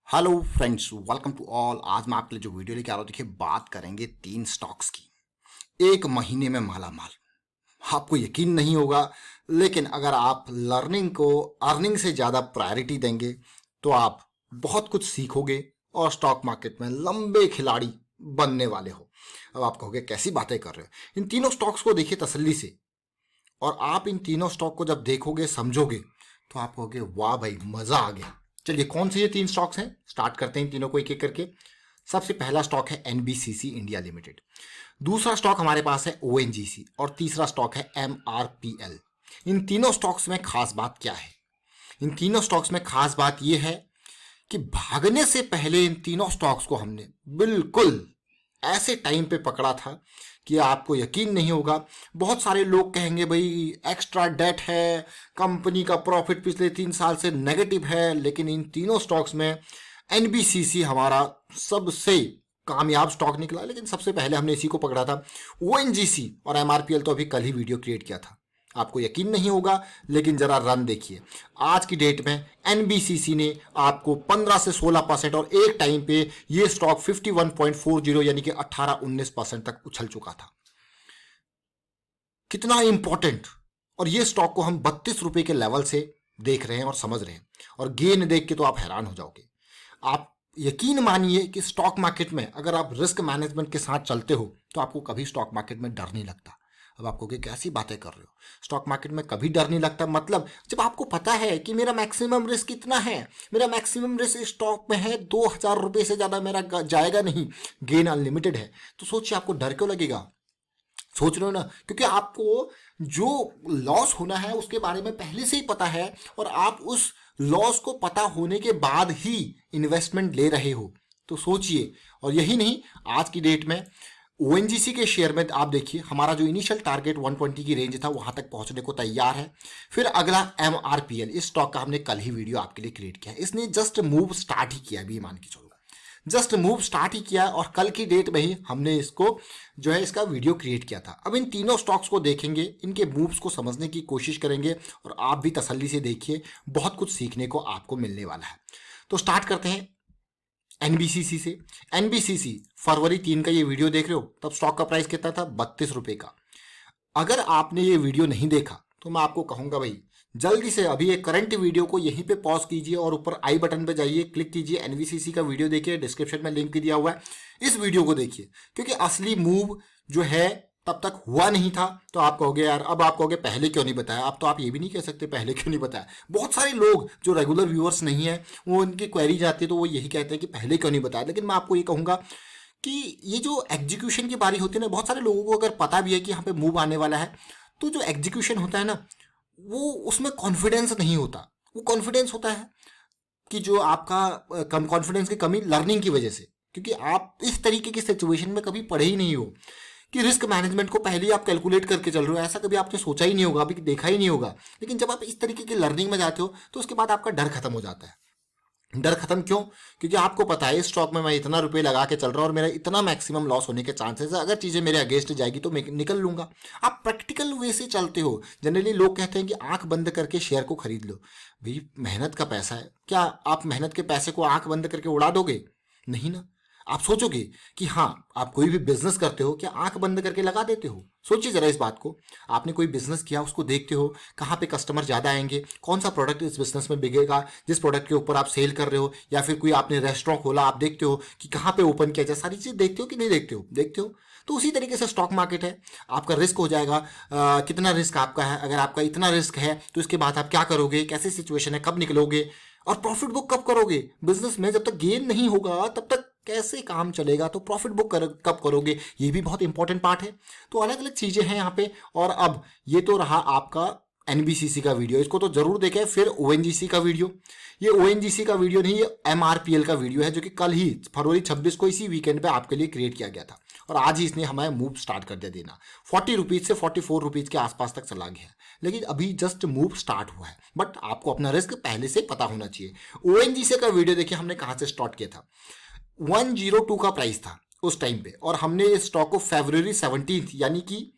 Hello friends, welcome to all. आज मैं आपके लिए जो वीडियो लेके आ रहा हूँ, देखिए बात करेंगे 3 स्टॉक्स की। एक महीने में माला माल। आपको यकीन नहीं होगा, लेकिन अगर आप लर्निंग को अर्निंग से ज़्यादा प्रायोरिटी देंगे तो आप बहुत कुछ सीखोगे और स्टॉक मार्केट में लंबे खिलाड़ी बनने वाले हो। अब आप कहोगे कैसी बातें कर रहे हो। इन तीनों स्टॉक्स को देखिए तसल्ली से, और आप इन तीनों स्टॉक को जब देखोगे समझोगे तो आप कहोगे वाह भाई मजा आ गया। चलिए कौन से ये 3 स्टॉक्स हैं, स्टार्ट करते हैं इन तीनों को एक एक करके। सबसे पहला स्टॉक है एनबीसीसी इंडिया लिमिटेड, दूसरा स्टॉक हमारे पास है ओएनजीसी और तीसरा स्टॉक है एमआरपीएल। इन तीनों स्टॉक्स में खास बात क्या है? इन तीनों स्टॉक्स में खास बात यह है कि भागने से पहले इन तीनों स्टॉक्स को हमने बिल्कुल ऐसे टाइम पे पकड़ा था कि आपको यकीन नहीं होगा। बहुत सारे लोग कहेंगे भाई एक्स्ट्रा डेट है, कंपनी का प्रॉफिट पिछले 3 साल से नेगेटिव है, लेकिन इन तीनों स्टॉक्स में एनबीसीसी हमारा सबसे कामयाब स्टॉक निकला। लेकिन सबसे पहले हमने इसी को पकड़ा था। ओएनजीसी और एमआरपीएल तो अभी कल ही वीडियो क्रिएट किया था, आपको यकीन नहीं होगा, लेकिन जरा रन देखिए। आज की डेट में एनबीसीसी ने आपको 15 से 16% और एक टाइम पे ये स्टॉक 51.40 यानी कि 18-19% तक उछल चुका था। कितना इंपॉर्टेंट। और ये स्टॉक को हम 32 रुपए के लेवल से देख रहे हैं और समझ रहे हैं, और गेन देख के तो आप हैरान हो जाओगे। आप यकीन मानिए कि स्टॉक मार्केट में अगर आप रिस्क मैनेजमेंट के साथ चलते हो तो आपको कभी स्टॉक मार्केट में डर नहीं लगता। अब आपको कि कैसी बातें कर रहे हो, स्टॉक मार्केट में कभी डर नहीं लगता? मतलब जब आपको पता है कि मेरा मैक्सिमम रिस्क कितना है, मेरा मैक्सिमम रिस्क स्टॉक में है 2000 रुपये से ज़्यादा मेरा जाएगा नहीं, गेन अनलिमिटेड है, तो सोचिए आपको डर क्यों लगेगा? सोच रहे हो ना, क्योंकि आपको जो लॉस होना है उसके बारे में पहले से ही पता है, और आप उस लॉस को पता होने के बाद ही इन्वेस्टमेंट ले रहे हो। तो सोचिए। और यही नहीं, आज की डेट में ओएनजीसी के शेयर में आप देखिए हमारा जो इनिशियल टारगेट 120 की रेंज था वहां तक पहुंचने को तैयार है। फिर अगला एमआरपीएल, इस स्टॉक का हमने कल ही वीडियो आपके लिए क्रिएट किया है। इसने जस्ट मूव स्टार्ट ही किया, अभी मान के चलो जस्ट मूव स्टार्ट ही किया, और कल की डेट में ही हमने इसको जो है इसका वीडियो क्रिएट किया था। अब इन तीनों स्टॉक्स को देखेंगे, इनके मूव्स को समझने की कोशिश करेंगे, और आप भी तसल्ली से देखिए, बहुत कुछ सीखने को आपको मिलने वाला है। तो स्टार्ट करते हैं एनबीसीसी से। एनबीसीसी फरवरी 3 का ये वीडियो देख रहे हो, तब स्टॉक का प्राइस कितना था? 32 रुपए का। अगर आपने ये वीडियो नहीं देखा तो मैं आपको कहूंगा भाई जल्दी से अभी एक करंट वीडियो को यहीं पे पॉज कीजिए और ऊपर आई बटन पे जाइए, क्लिक कीजिए, एनवीसीसी का वीडियो देखिए, डिस्क्रिप्शन में लिंक दिया हुआ है, इस वीडियो को देखिए, क्योंकि असली मूव जो है तब तक हुआ नहीं था। तो आप कहोगे यार, अब आप कहोगे पहले क्यों नहीं बताया? अब तो आप ये भी नहीं कह सकते पहले क्यों नहीं बताया। बहुत सारे लोग जो रेगुलर व्यूअर्स नहीं है, वो उनकी क्वेरी जाती है तो वो यही कहते हैं कि पहले क्यों नहीं बताया। लेकिन मैं आपको ये कहूंगा कि ये जो एग्जीक्यूशन की बारी होती है ना, बहुत सारे लोगों को अगर पता भी है कि यहाँ पे मूव आने वाला है, तो जो एग्जीक्यूशन होता है ना, वो उसमें कॉन्फिडेंस नहीं होता। वो कॉन्फिडेंस होता है कि जो आपका कम कॉन्फिडेंस की कमी लर्निंग की वजह से, क्योंकि आप इस तरीके की सिचुएशन में कभी पढ़े ही नहीं हो कि रिस्क मैनेजमेंट को पहले ही आप कैलकुलेट करके चल रहे हो। ऐसा कभी आपने सोचा ही नहीं होगा, अभी देखा ही नहीं होगा। लेकिन जब आप इस तरीके की लर्निंग में जाते हो तो उसके बाद आपका डर खत्म हो जाता है। डर खत्म क्यों? क्योंकि आपको पता है इस स्टॉक में मैं इतना रुपए लगा के चल रहा हूं और मेरा इतना मैक्सिमम लॉस होने के चांसेस है, अगर चीजें मेरे अगेंस्ट जाएगी तो मैं निकल लूंगा। आप प्रैक्टिकल वे से चलते हो। जनरली लोग कहते हैं कि आंख बंद करके शेयर को खरीद लो। भाई मेहनत का पैसा है, क्या आप मेहनत के पैसे को आंख बंद करके उड़ा दोगे? नहीं ना। आप सोचोगे कि हाँ, आप कोई भी बिजनेस करते हो, क्या आंख बंद करके लगा देते हो? सोचिए जरा इस बात को। आपने कोई बिजनेस किया, उसको देखते हो कहाँ पे कस्टमर ज्यादा आएंगे, कौन सा प्रोडक्ट इस बिजनेस में बिकेगा जिस प्रोडक्ट के ऊपर आप सेल कर रहे हो, या फिर कोई आपने रेस्टोरेंट खोला, आप देखते हो कि कहाँ पे ओपन किया जाए। सारी चीज देखते हो कि नहीं देखते हो? देखते हो। तो उसी तरीके से स्टॉक मार्केट है। आपका रिस्क हो जाएगा, कितना रिस्क आपका है। अगर आपका इतना रिस्क है तो इसके बाद आप क्या करोगे, कैसी सिचुएशन है, कब निकलोगे, और प्रॉफिट बुक कब करोगे। बिजनेस में जब तक गेन नहीं होगा तब तक कैसे काम चलेगा? तो प्रॉफिट बुक कब करोगे, ये भी बहुत इंपॉर्टेंट पार्ट है। तो अलग अलग चीजें हैं यहाँ पे। और अब ये तो रहा आपका एनबीसीसी का वीडियो, इसको तो जरूर देखें। फिर ओएनजीसी का वीडियो, ये ओएनजीसी का वीडियो नहीं, ये एमआरपीएल का वीडियो है, जो कि कल ही फरवरी 26 को इसी वीकेंड पे आपके लिए क्रिएट किया गया था, और आज ही इसने हमें मूव स्टार्ट कर दिया देना। 40 रुपीज से 44 रुपीज के आसपास तक चला गया है, लेकिन अभी जस्ट मूव स्टार्ट हुआ है। बट आपको अपना रिस्क पहले से पता होना चाहिए। ओएनजीसी का वीडियो देखिए, हमने कहां से स्टार्ट किया था। 102 का प्राइस था उस टाइम पे, और हमने इस स्टॉक को फरवरी 17 यानी कि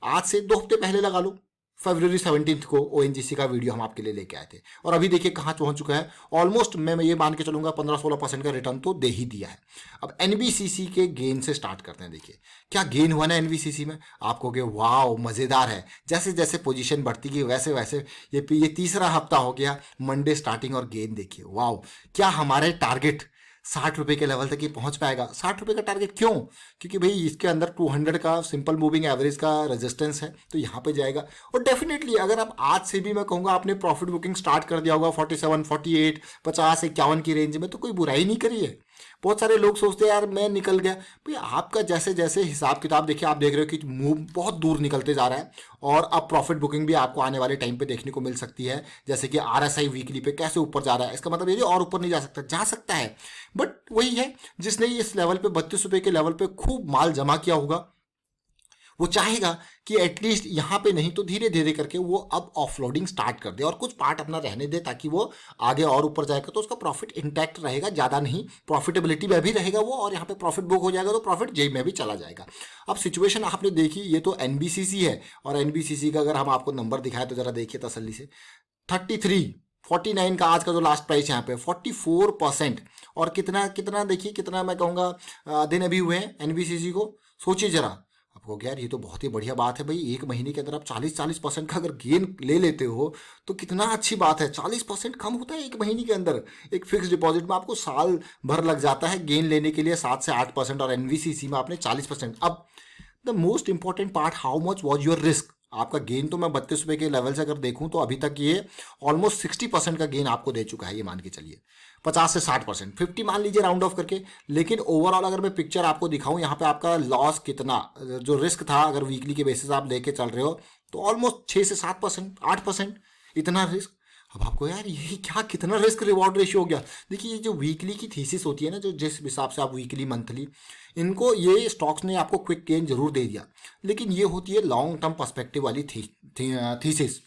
आज से 2 हफ्ते पहले लगा लो, फरवरी 17 को ओएनजीसी का वीडियो हम आपके लिए लेके आए थे, और अभी देखिए कहाँ पहुंच चुका है। ऑलमोस्ट मैं ये मान के चलूंगा 15-16% का रिटर्न तो दे ही दिया है। अब एनबीसीसी के गेन से स्टार्ट करते हैं। देखिए क्या गेन हुआ ना एनबीसीसी में, आप कहोगे वाओ मजेदार है। जैसे जैसे पोजीशन बढ़ती गई वैसे वैसे ये तीसरा हफ्ता हो गया, मंडे स्टार्टिंग, और गेन देखिए वाओ। क्या हमारे टारगेट 60 रुपए के लेवल तक ये पहुंच पाएगा? 60 रुपए का टारगेट क्यों? क्योंकि भाई इसके अंदर 200 का सिंपल मूविंग एवरेज का रेजिस्टेंस है, तो यहाँ पे जाएगा। और डेफिनेटली अगर आप आज से भी, मैं कहूँगा, आपने प्रॉफिट बुकिंग स्टार्ट कर दिया होगा 47, 48, 50, 51 की रेंज में, तो कोई बुराई नहीं करी है। बहुत सारे लोग सोचते हैं यार मैं निकल गया, भाई आपका जैसे जैसे हिसाब किताब देखिए, आप देख रहे हो कि मूव बहुत दूर निकलते जा रहा है, और अब प्रॉफिट बुकिंग भी आपको आने वाले टाइम पे देखने को मिल सकती है। जैसे कि आरएसआई वीकली पे कैसे ऊपर जा रहा है, इसका मतलब ये और ऊपर नहीं जा सकता है, बट वही है, जिसने इस लेवल पे 32 रुपए के लेवल पे खूब माल जमा किया होगा, वो चाहेगा कि एटलीस्ट यहाँ पे नहीं तो धीरे धीरे करके वो अब ऑफलोडिंग स्टार्ट कर दे और कुछ पार्ट अपना रहने दे, ताकि वो आगे और ऊपर जाएगा तो उसका प्रॉफिट इंटैक्ट रहेगा, ज़्यादा नहीं, प्रॉफिटेबिलिटी में भी रहेगा वो, और यहाँ पे प्रॉफिट बुक हो जाएगा तो प्रॉफिट जेब में भी चला जाएगा। अब सिचुएशन आपने देखी, ये तो एनबीसीसी है, और एनबीसीसी का अगर हम आपको नंबर दिखाए तो जरा देखिए तसल्ली से, 49 का आज का जो लास्ट प्राइस यहाँ पे 44%, और कितना कितना देखिए, कितना मैं कहूँगा दिन अभी हुए हैं एनबीसीसी को, सोचिए जरा। आपको यार ये तो बहुत ही बढ़िया बात है भाई, एक महीने के अंदर आप 40% का अगर गेन ले लेते हो तो कितना अच्छी बात है। 40% कम होता है एक महीने के अंदर, एक फिक्स डिपॉजिट में आपको साल भर लग जाता है गेन लेने के लिए 7 से 8%, और एनवीसीसी में आपने 40%। अब the most important part, how much was your risk? आपका गेन तो मैं 32 रुपए के लेवल से अगर देखूं तो अभी तक ये ऑलमोस्ट 60% का गेन आपको दे चुका है, ये मान के चलिए 50 से 60%, 50 मान लीजिए राउंड ऑफ करके। लेकिन ओवरऑल अगर मैं पिक्चर आपको दिखाऊं, यहाँ पे आपका लॉस कितना, जो रिस्क था अगर वीकली के बेसिस आप लेके चल रहे हो तो ऑलमोस्ट 6 से 7%, 8%, इतना रिस्क। अब आपको यार ये क्या, कितना रिस्क रिवॉर्ड रेशियो हो गया। देखिए ये जो वीकली की थीसिस होती है ना, जो जिस हिसाब से आप वीकली मंथली, इनको ये स्टॉक्स ने आपको क्विक गेन जरूर दे दिया, लेकिन ये होती है लॉन्ग टर्म पर्सपेक्टिव वाली थीसिस।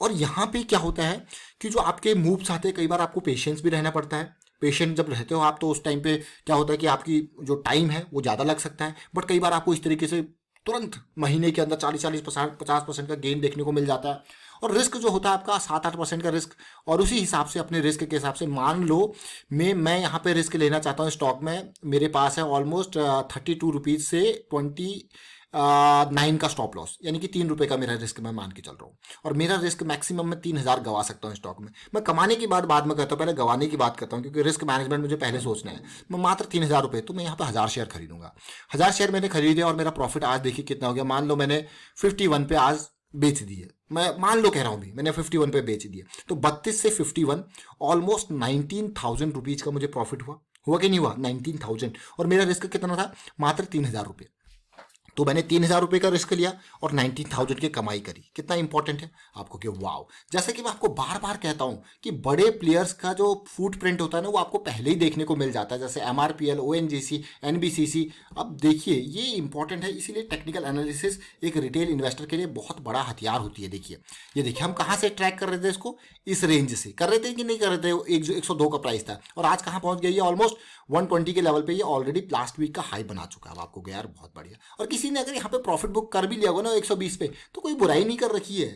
और यहाँ पे क्या होता है कि जो आपके मूव्स आते हैं, कई बार आपको पेशेंस भी रहना पड़ता है। पेशेंट जब रहते हो आप तो उस टाइम पे क्या होता है कि आपकी जो टाइम है वो ज़्यादा लग सकता है, बट कई बार आपको इस तरीके से तुरंत महीने के अंदर 40-40%, 50% का गेन देखने को मिल जाता है। और रिस्क जो होता है आपका 7-8% का रिस्क, और उसी हिसाब से अपने रिस्क के हिसाब से मान लो मैं यहाँ पे रिस्क लेना चाहता हूँ स्टॉक में, मेरे पास है ऑलमोस्ट 32 रुपीज़ से 29 का स्टॉप लॉस, यानी कि 3 रुपए का मेरा रिस्क मैं मान के चल रहा हूँ, और मेरा रिस्क मैक्सिमम मैं 3000 गवा सकता हूँ स्टॉक में। मैं कमाने की बात बाद में करता हूँ, पहले गवाने की बात करता हूँ, क्योंकि रिस्क मैनेजमेंट मुझे पहले सोचना है। मैं मात्र 3000 रुपये, तो मैं यहाँ पे 1000 शेयर खरीदूंगा। 1000 शेयर मैंने खरीदे और मेरा प्रॉफिट आज देखिए कितना हो गया। मान लो मैंने 51 पे आज बेच दिए, मैं मान लो कह रहा हूँ भी, मैंने 51 पे बेच दिए, तो 32 से 51 ऑलमोस्ट 19,000 रुपीज़ का मुझे प्रॉफिट हुआ कि नहीं हुआ? 19,000। और मेरा रिस्क कितना था? मात्र 3000 रुपये। तो मैंने 3000 रुपये का रिस्क लिया और 19,000 की कमाई करी। कितना इंपॉर्टेंट है आपको कि वाओ। जैसे कि मैं आपको बार बार कहता हूं कि बड़े प्लेयर्स का जो फुटप्रिंट होता है ना, वो आपको पहले ही देखने को मिल जाता है, जैसे एमआरपीएल, ओएनजीसी, एनबीसीसी। अब देखिए ये इंपॉर्टेंट है, इसीलिए टेक्निकल एनालिसिस एक रिटेल इन्वेस्टर के लिए बहुत बड़ा हथियार होती है। देखिए ये देखिए हम कहाँ से ट्रैक कर रहे थे इसको, इस रेंज से कर रहे थे कि नहीं कर रहे थे। एक जो 102 का प्राइस था और आज कहाँ पहुंच गई है? ऑलमोस्ट 120 के लेवल पे ये ऑलरेडी लास्ट वीक का हाई बना चुका है। आपको यार बहुत बढ़िया। और किसी ने अगर यहाँ पे प्रॉफिट बुक कर भी लिया होगा ना 120 पे, तो कोई बुराई नहीं कर रखी है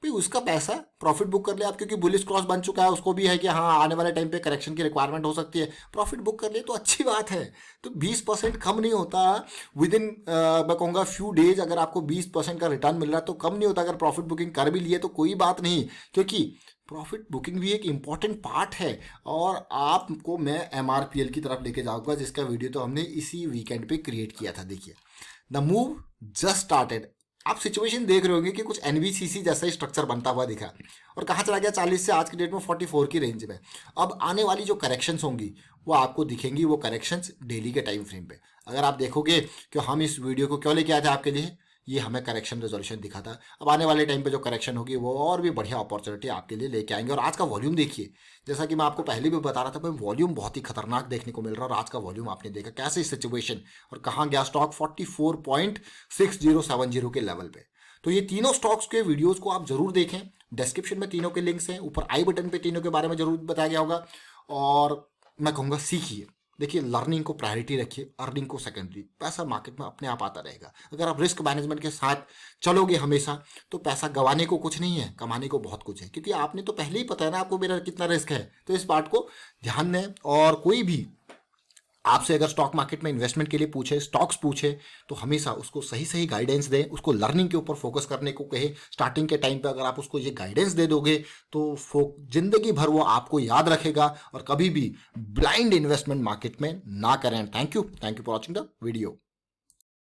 भाई, उसका पैसा प्रॉफिट बुक कर ले आप, क्योंकि बुलिश क्रॉस बन चुका है, उसको भी है कि हाँ आने वाले टाइम पे करेक्शन की रिक्वायरमेंट हो सकती है, प्रॉफिट बुक कर ले तो अच्छी बात है। तो 20% कम नहीं होता विद इन मैं कहूँगा फ्यू डेज। अगर आपको 20% का रिटर्न मिल रहा है तो कम नहीं होता। अगर प्रॉफिट बुकिंग कर भी लिए तो कोई बात नहीं, क्योंकि प्रॉफिट बुकिंग भी एक इम्पॉर्टेंट पार्ट है। और आपको मैं एमआरपीएल की तरफ लेके जाऊंगा, जिसका वीडियो तो हमने इसी वीकेंड पे क्रिएट किया था। देखिए द मूव जस्ट स्टार्टेड। आप सिचुएशन देख रहे होंगे कि कुछ एनबीसीसी जैसा ही स्ट्रक्चर बनता हुआ दिखा, और कहाँ चला गया? 40 से आज की डेट में 44 की रेंज में। अब आने वाली जो करेक्शंस होंगी वो आपको दिखेंगी, वो करेक्शंस डेली के टाइम फ्रेम पे। अगर आप देखोगे कि हम इस वीडियो को क्यों लेके आए थे आपके लिए, ये हमें करेक्शन रेजोल्यूशन दिखा था। अब आने वाले टाइम पे जो करेक्शन होगी वो और भी बढ़िया अपॉर्चुनिटी आपके लिए लेके आएंगे। और आज का वॉल्यूम देखिए, जैसा कि मैं आपको पहले भी बता रहा था, भाई वॉल्यूम बहुत ही खतरनाक देखने को मिल रहा है। और आज का वॉल्यूम आपने देखा कैसे सिचुएशन, और कहाँ गया स्टॉक 44.6070 के लेवल पे। तो ये तीनों स्टॉक्स के वीडियोस को आप जरूर देखें, डिस्क्रिप्शन में तीनों के लिंक्स हैं, ऊपर आई बटन पे तीनों के बारे में जरूर बताया गया होगा। और मैं कहूँगा सीखिए, देखिए, लर्निंग को प्रायोरिटी रखिए, अर्निंग को सेकेंडरी। पैसा मार्केट में अपने आप आता रहेगा। अगर आप रिस्क मैनेजमेंट के साथ चलोगे हमेशा, तो पैसा गंवाने को कुछ नहीं है, कमाने को बहुत कुछ है, क्योंकि आपने तो पहले ही पता है ना आपको मेरा कितना रिस्क है। तो इस बात को ध्यान दें। और कोई भी आपसे अगर स्टॉक मार्केट में इन्वेस्टमेंट के लिए पूछे, स्टॉक्स पूछे, तो हमेशा उसको सही सही गाइडेंस दें, उसको लर्निंग के ऊपर फोकस करने को कहे। स्टार्टिंग के टाइम पे अगर आप उसको ये गाइडेंस दे दोगे तो जिंदगी भर वो आपको याद रखेगा, और कभी भी ब्लाइंड इन्वेस्टमेंट मार्केट में ना करें। Thank you for watching the video.